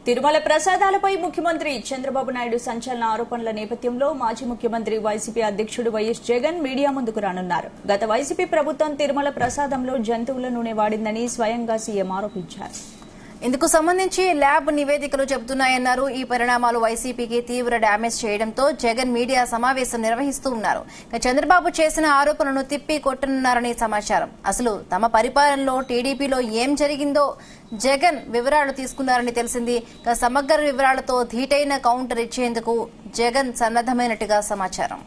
తిరుమల ప్రసాదాలపై ముఖ్యమంత్రి చంద్రబాబు నాయుడు సంచలన ఆరోపణల నేపథ్యంలో మాజీ ముఖ్యమంత్రి వైసీపీ అధ్యక్షుడు వైఎస్ జగన్ మీడియా ముందుకు రానున్నారు. గత వైసీపీ ప్రభుత్వం తిరుమల ప్రసాదంలో జంతువుల నూనె వాడిందని స్వయంగా సీఎం ఆరోపించారు. ఇందుకు సంబంధించి ల్యాబ్ నివేదికలు చెబుతున్నాయన్నారు. ఈ పరిణామాలు వైసీపీకి తీవ్ర డ్యామేజ్ చేయడంతో జగన్ మీడియా సమావేశం నిర్వహిస్తూ ఉన్నారు. చంద్రబాబు చేసిన ఆరోపణలను తిప్పి కొట్టనున్నారని సమాచారం. అసలు తమ పరిపాలనలో టీడీపీలో ఏం జరిగిందో జగన్ వివరాలు తీసుకున్నారని తెలిసింది. సమగ్ర వివరాలతో ధీటైన కౌంటర్ ఇచ్చేందుకు జగన్ సన్నద్దమైనట్టుగా సమాచారం.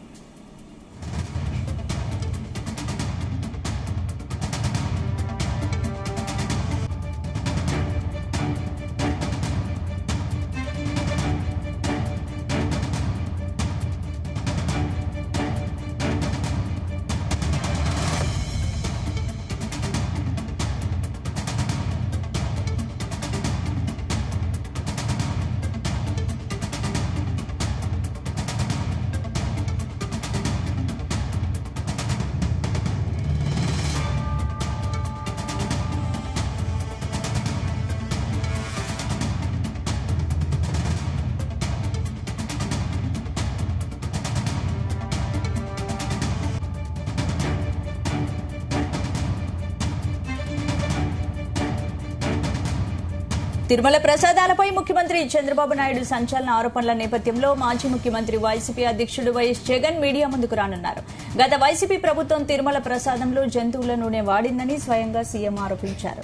తిరుమల ప్రసాదాలపై ముఖ్యమంత్రి చంద్రబాబు నాయుడు సంచలన ఆరోపణల నేపథ్యంలో మాజీ ముఖ్యమంత్రి వైసీపీ అధ్యక్షుడు వైఎస్ జగన్ మీడియా ముందుకు రానున్నారు. గత వైసీపీ ప్రభుత్వం తిరుమల ప్రసాదంలో జంతువుల నూనె వాడిందని స్వయంగా సీఎం ఆరోపించారు.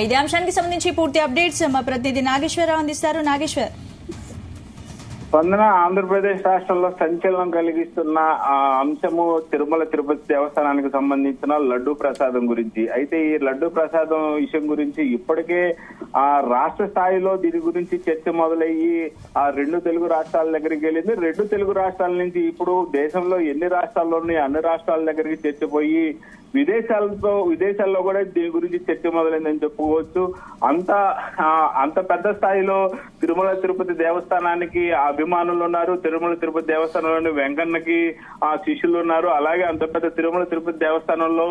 ఇదే అంశానికి సంబంధించి పూర్తి అప్డేట్స్ మా ప్రతినిధి నాగేశ్వరరావు అందిస్తారు. నాగేశ్వర్, స్పందన ఆంధ్రప్రదేశ్ రాష్ట్రంలో సంచలనం కలిగిస్తున్న అంశము తిరుమల తిరుపతి దేవస్థానానికి సంబంధించిన లడ్డూ ప్రసాదం గురించి. అయితే ఈ లడ్డూ ప్రసాదం విషయం గురించి ఇప్పటికే రాష్ట్ర స్థాయిలో దీని గురించి చర్చ మొదలయ్యి రెండు తెలుగు రాష్ట్రాల దగ్గరికి వెళ్ళింది. రెండు తెలుగు రాష్ట్రాల నుంచి ఇప్పుడు దేశంలో ఎన్ని రాష్ట్రాల్లో ఉన్నాయి అన్ని రాష్ట్రాల దగ్గరికి చర్చ పోయి విదేశాల్లో కూడా దీని గురించి చర్చ మొదలైందని చెప్పుకోవచ్చు. అంత పెద్ద స్థాయిలో తిరుమల తిరుపతి దేవస్థానానికి అభిమానులు ఉన్నారు. తిరుమల తిరుపతి దేవస్థానంలోని వెంకన్నకి శిష్యులు ఉన్నారు. అలాగే అంత పెద్ద తిరుమల తిరుపతి దేవస్థానంలో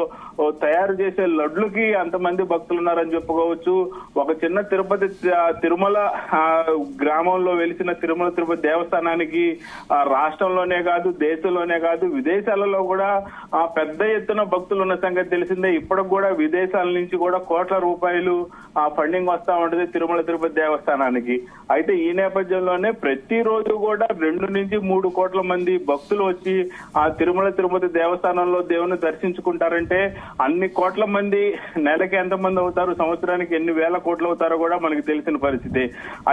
తయారు చేసే లడ్లుకి అంతమంది భక్తులు ఉన్నారని చెప్పుకోవచ్చు. ఒక చిన్న తిరుమల గ్రామంలో వెలిసిన తిరుమల తిరుపతి దేవస్థానానికి రాష్ట్రంలోనే కాదు, దేశంలోనే కాదు, విదేశాలలో కూడా పెద్ద ఎత్తున భక్తులు ఉన్న సంగతి తెలిసిందే. ఇప్పటికి కూడా విదేశాల నుంచి కూడా కోట్ల రూపాయలు ఫండింగ్ వస్తా ఉంటుంది తిరుమల తిరుపతి దేవస్థానానికి. అయితే ఈ నేపథ్యంలోనే ప్రతిరోజు కూడా 2 నుంచి 3 కోట్ల మంది భక్తులు వచ్చి ఆ తిరుమల తిరుపతి దేవస్థానంలో దేవుని దర్శించుకుంటారంటే అన్ని కోట్ల మంది నెలకి ఎంతమంది అవుతారు, సంవత్సరానికి ఎన్ని వేల కోట్లు అవుతారో కూడా మనకు తెలిసిన పరిస్థితి.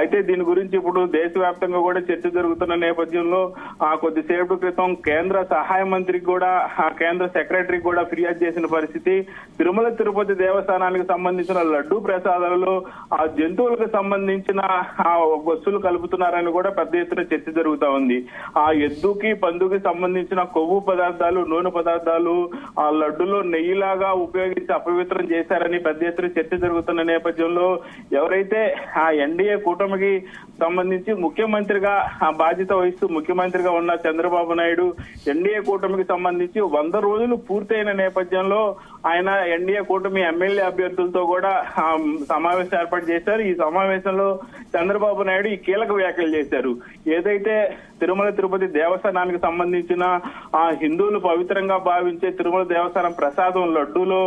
అయితే దీని గురించి ఇప్పుడు దేశవ్యాప్తంగా కూడా చర్చ జరుగుతున్న నేపథ్యంలో కొద్దిసేపు క్రితం కేంద్ర సహాయ మంత్రికి కూడా కేంద్ర సెక్రటరీకి కూడా ఫిర్యాదు చేసిన పరిస్థితి. తిరుమల తిరుపతి దేవస్థానానికి సంబంధించిన లడ్డూ ప్రసాదాలలో ఆ జంతువులకు సంబంధించిన వస్తువులు కలుపుతున్నారని కూడా పెద్ద ఎత్తున చర్చ జరుగుతా ఉంది. ఆ ఎద్దుకి పందుకి సంబంధించిన కొవ్వు పదార్థాలు, నూనె పదార్థాలు ఆ లడ్డులో నెయ్యిలాగా ఉపయోగించి అపవిత్రం చేశారని పెద్ద ఎత్తున చర్చ జరుగుతున్న నేపథ్యంలో ఎవరైతే ఆ ఎన్డీఏ కూటమికి సంబంధించి ముఖ్యమంత్రిగా బాధ్యత వహిస్తూ ముఖ్యమంత్రిగా ఉన్న చంద్రబాబు నాయుడు ఎన్డీఏ కూటమికి సంబంధించి 100 రోజులు పూర్తయిన నేపథ్యంలో ఆయన ఎన్డీఏ కూటమి ఎమ్మెల్యే అభ్యర్థులతో కూడా సమావేశం ఏర్పాటు చేశారు. ఈ సమావేశంలో చంద్రబాబు నాయుడు ఈ కీలక వ్యాఖ్యలు చేశారు. ఏదైతే తిరుమల తిరుపతి దేవస్థానానికి సంబంధించిన హిందువులు పవిత్రంగా భావించే తిరుమల దేవస్థానం ప్రసాదం లడ్డూలో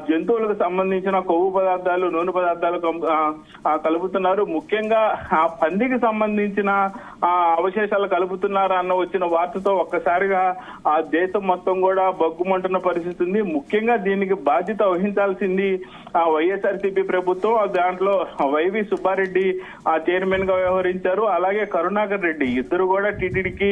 జంతువులకు సంబంధించిన కొవ్వు పదార్థాలు, నూనె పదార్థాలు కలుపుతున్నారు. ముఖ్యంగా ఆ పందికి సంబంధించిన అవశేషాలు కలుపుతున్నారు అన్న వచ్చిన వార్తతో ఒక్కసారిగా ఆ దేశం మొత్తం కూడా బగ్గుమంటున్న పరిస్థితి ఉంది. ముఖ్యంగా దీనికి బాధ్యత వహించాల్సింది వైఎస్ఆర్సీపీ ప్రభుత్వం. దాంట్లో వైవి సుబ్బారెడ్డి చైర్మన్ గా వ్యవహరించారు. అలాగే కరుణాకర్ రెడ్డి ఇద్దరు కూడా టీటీడీకి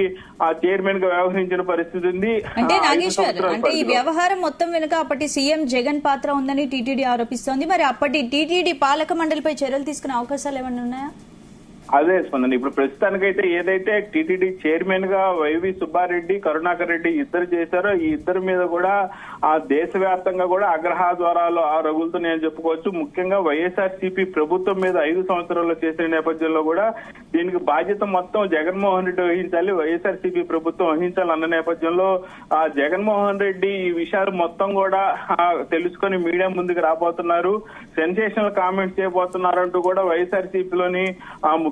చైర్మన్ గా వ్యవహరించిన పరిస్థితి ఉంది. అంటే నాగేశ్వర్, అంటే ఈ వ్యవహారం మొత్తం వెనుక అప్పటి సీఎం జగన్ పాత్ర ఉందని టీటీడీ ఆరోపిస్తోంది. మరి అప్పటి టీటీడీ పాలక మండలిపై చర్యలు తీసుకునే అవకాశాలు ఏమైనా ఉన్నాయా? అదే స్పందన. ఇప్పుడు ప్రస్తుతానికైతే ఏదైతే టీటీడీ చైర్మన్ గా వైవి సుబ్బారెడ్డి, కరుణాకర్ రెడ్డి ఇద్దరు చేశారో ఈ ఇద్దరి మీద కూడా దేశవ్యాప్తంగా కూడా అగ్రహాద్వారాలు రగులుతున్నాయని చెప్పుకోవచ్చు. ముఖ్యంగా వైఎస్ఆర్సీపీ ప్రభుత్వం మీద 5 సంవత్సరాల్లో చేసిన నేపథ్యంలో కూడా దీనికి బాధ్యత మొత్తం జగన్మోహన్ రెడ్డి వహించాలి, వైఎస్ఆర్సీపీ ప్రభుత్వం వహించాలన్న నేపథ్యంలో జగన్మోహన్ రెడ్డి ఈ విషయాలు మొత్తం కూడా తెలుసుకొని మీడియా ముందుకు రాబోతున్నారు, సెన్సేషనల్ కామెంట్స్ చేయబోతున్నారంటూ కూడా వైఎస్ఆర్సీపీలోని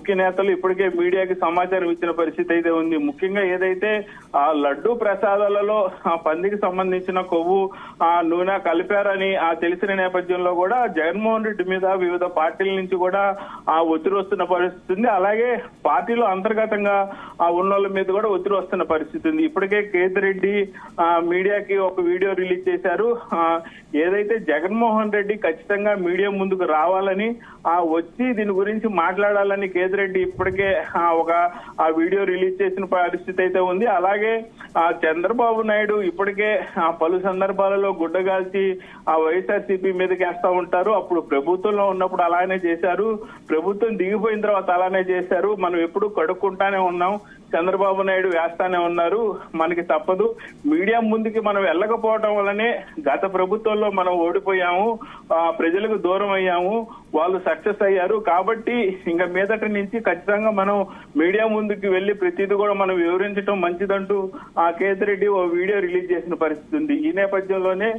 ముఖ్య నేతలు ఇప్పటికే మీడియాకి సమాచారం ఇచ్చిన పరిస్థితి అయితే ఉంది. ముఖ్యంగా ఏదైతే ఆ లడ్డూ ప్రసాదాలలో పందికి సంబంధించిన కొవ్వు నూనె కలిపారని తెలిసిన నేపథ్యంలో కూడా జగన్మోహన్ రెడ్డి మీద వివిధ పార్టీల నుంచి కూడా ఒత్తిడి వస్తున్న పరిస్థితి ఉంది. అలాగే పార్టీలో అంతర్గతంగా ఉన్నోళ్ళ మీద కూడా ఒత్తిడి వస్తున్న పరిస్థితి ఉంది. ఇప్పటికే కేతిరెడ్డి మీడియాకి ఒక వీడియో రిలీజ్ చేశారు. ఏదైతే జగన్మోహన్ రెడ్డి ఖచ్చితంగా మీడియా ముందుకు రావాలని వచ్చి దీని గురించి మాట్లాడాలని కేతిరెడ్డి ఇప్పటికే ఒక వీడియో రిలీజ్ చేసిన పరిస్థితి అయితే ఉంది. అలాగే చంద్రబాబు నాయుడు ఇప్పటికే పలు సందర్భాలలో గుడ్డగాల్చి వైఎస్ఆర్సీపీ మీదకి వేస్తా ఉంటారు. అప్పుడు ప్రభుత్వంలో ఉన్నప్పుడు అలానే చేశారు, ప్రభుత్వం దిగిపోయిన తర్వాత అలానే చేశారు. మనం ఎప్పుడు కడుక్కుంటానే ఉన్నాం, చంద్రబాబు నాయుడు వేస్తానే ఉన్నారు, మనకి తప్పదు. మీడియా ముందుకి మనం వెళ్ళకపోవడం వల్లనే గత ప్రభుత్వంలో మనం ఓడిపోయాము, ప్రజలకు దూరం అయ్యాము, వాళ్ళు సక్సెస్ అయ్యారు. కాబట్టి ఇంకా మీదటి నుంచి ఖచ్చితంగా మనం మీడియా ముందుకి వెళ్లి ప్రతిదీ కూడా మనం వివరించడం మంచిదంటూ కేతిరెడ్డి ఓ వీడియో రిలీజ్ చేసిన పరిస్థితి ఉంది. ఈ నేపథ్యంలోనే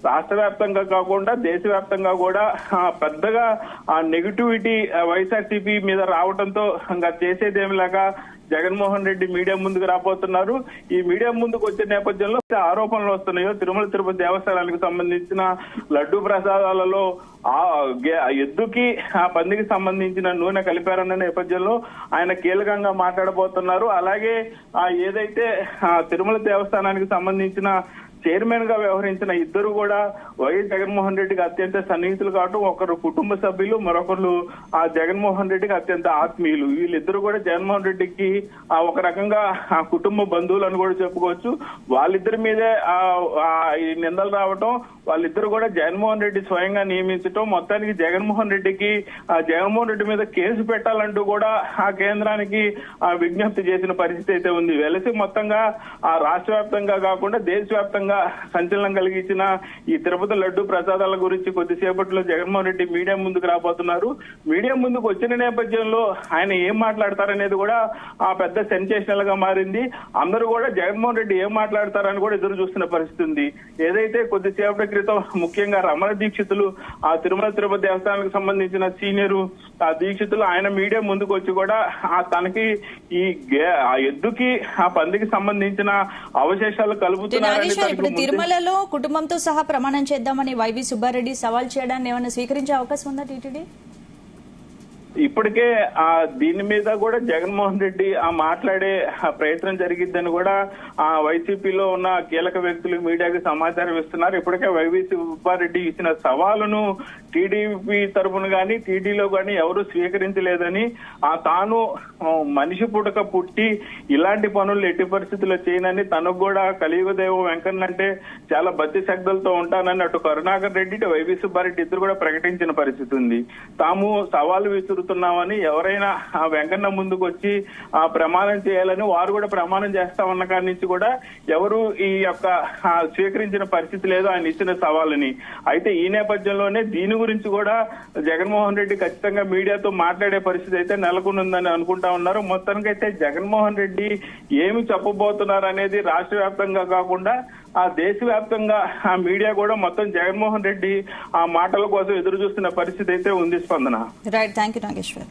రాష్ట్ర వ్యాప్తంగా కాకుండా దేశవ్యాప్తంగా కూడా పెద్దగా నెగిటివిటీ వైఎస్ఆర్సీపీ మీద రావడంతో ఇంకా చేసేదేమిలాగా జగన్మోహన్ రెడ్డి మీడియా ముందుకు రాబోతున్నారు. ఈ మీడియా ముందుకు వచ్చే నేపథ్యంలో ఆరోపణలు వస్తున్నాయో తిరుమల తిరుపతి దేవస్థానానికి సంబంధించిన లడ్డూ ప్రసాదాలలో ఎద్దుకి పందికి సంబంధించిన నూనె కలిపారన్న నేపథ్యంలో ఆయన కీలకంగా మాట్లాడబోతున్నారు. అలాగే ఏదైతే తిరుమల దేవస్థానానికి సంబంధించిన చైర్మన్ గా వ్యవహరించిన ఇద్దరు కూడా వైఎస్ జగన్మోహన్ రెడ్డికి అత్యంత సన్నిహితులు కావటం, ఒకరు కుటుంబ సభ్యులు, మరొకరు జగన్మోహన్ రెడ్డికి అత్యంత ఆత్మీయులు. వీళ్ళిద్దరు కూడా జగన్మోహన్ రెడ్డికి ఒక రకంగా కుటుంబ బంధువులు అని కూడా చెప్పుకోవచ్చు. వాళ్ళిద్దరి మీదే ఈ నిందలు రావటం, వాళ్ళిద్దరు కూడా జగన్మోహన్ రెడ్డి స్వయంగా నియమించటం, మొత్తానికి జగన్మోహన్ రెడ్డి మీద కేసు పెట్టాలంటూ కూడా కేంద్రానికి విజ్ఞప్తి చేసిన పరిస్థితి అయితే ఉంది. వెలసి మొత్తంగా రాష్ట్ర వ్యాప్తంగా కాకుండా దేశవ్యాప్తంగా సంచలనం కలిగించిన ఈ తిరుపతి లడ్డు ప్రసాదాల గురించి కొద్దిసేపట్లో జగన్మోహన్ రెడ్డి మీడియా ముందుకు రాబోతున్నారు. మీడియా ముందుకు వచ్చిన నేపథ్యంలో ఆయన ఏం మాట్లాడతారనేది కూడా పెద్ద సెన్సేషనల్ గా మారింది. అందరూ కూడా జగన్మోహన్ రెడ్డి ఏం మాట్లాడతారని కూడా ఎదురు చూస్తున్న పరిస్థితి ఉంది. ఏదైతే కొద్దిసేపటి క్రితం ముఖ్యంగా రమణ దీక్షితులు తిరుమల తిరుపతి దేవస్థానానికి సంబంధించిన సీనియర్ దీక్షితులు ఆయన మీడియా ముందుకు వచ్చి కూడా తనకి ఈ ఎద్దుకి పందికి సంబంధించిన అవశేషాలు కలుపుతున్నారని ఇప్పుడు తిరుమలలో కుటుంబంతో సహా ప్రమాణం చేద్దామని వైవి సుబ్బారెడ్డి సవాల్ చేయడాన్ని ఏమైనా స్వీకరించే అవకాశం ఉందా టీటీడీ? ఇప్పటికే దీని మీద కూడా జగన్మోహన్ రెడ్డి మాట్లాడే ప్రయత్నం జరిగిద్దని కూడా వైసీపీలో ఉన్న కీలక వ్యక్తులు మీడియాకి సమాచారం ఇస్తున్నారు. ఇప్పటికే వైవి సుబ్బారెడ్డి ఇచ్చిన సవాలును టీడీపీ తరఫున గానీ టీడీలో గానీ ఎవరు స్వీకరించలేదని, తాను మనిషి పుట్టి ఇలాంటి పనులు ఎట్టి పరిస్థితుల్లో చేయనని, తనకు కూడా కలియుగదేవం వెంకన్న అంటే చాలా భక్తి శ్రద్ధలతో ఉంటానని అటు కరుణాకర్ రెడ్డి ఇటు వైవి సుబ్బారెడ్డి ఇద్దరు కూడా ప్రకటించిన పరిస్థితి ఉంది. తాము సవాలు విసురుతున్నామని ఎవరైనా వెంకన్న ముందుకు వచ్చి ప్రమాణం చేయాలని వారు కూడా ప్రమాణం చేస్తామన్న కాడి నుంచి కూడా ఎవరు ఈ యొక్క స్వీకరించిన పరిస్థితి లేదు ఆయన ఇచ్చిన సవాలుని. అయితే ఈ నేపథ్యంలోనే దీని గురించి కూడా జగన్మోహన్ రెడ్డి ఖచ్చితంగా మీడియాతో మాట్లాడే పరిస్థితి అయితే నెలకొనుందని అనుకుంటా ఉన్నారు. మొత్తానికైతే జగన్మోహన్ రెడ్డి ఏమి చెప్పబోతున్నారు అనేది రాష్ట్ర వ్యాప్తంగా కాకుండా దేశవ్యాప్తంగా మీడియా కూడా మొత్తం జగన్మోహన్ రెడ్డి మాటల కోసం ఎదురు చూస్తున్న పరిస్థితి అయితే ఉంది. స్పందన. Right, thank you Nageshwar.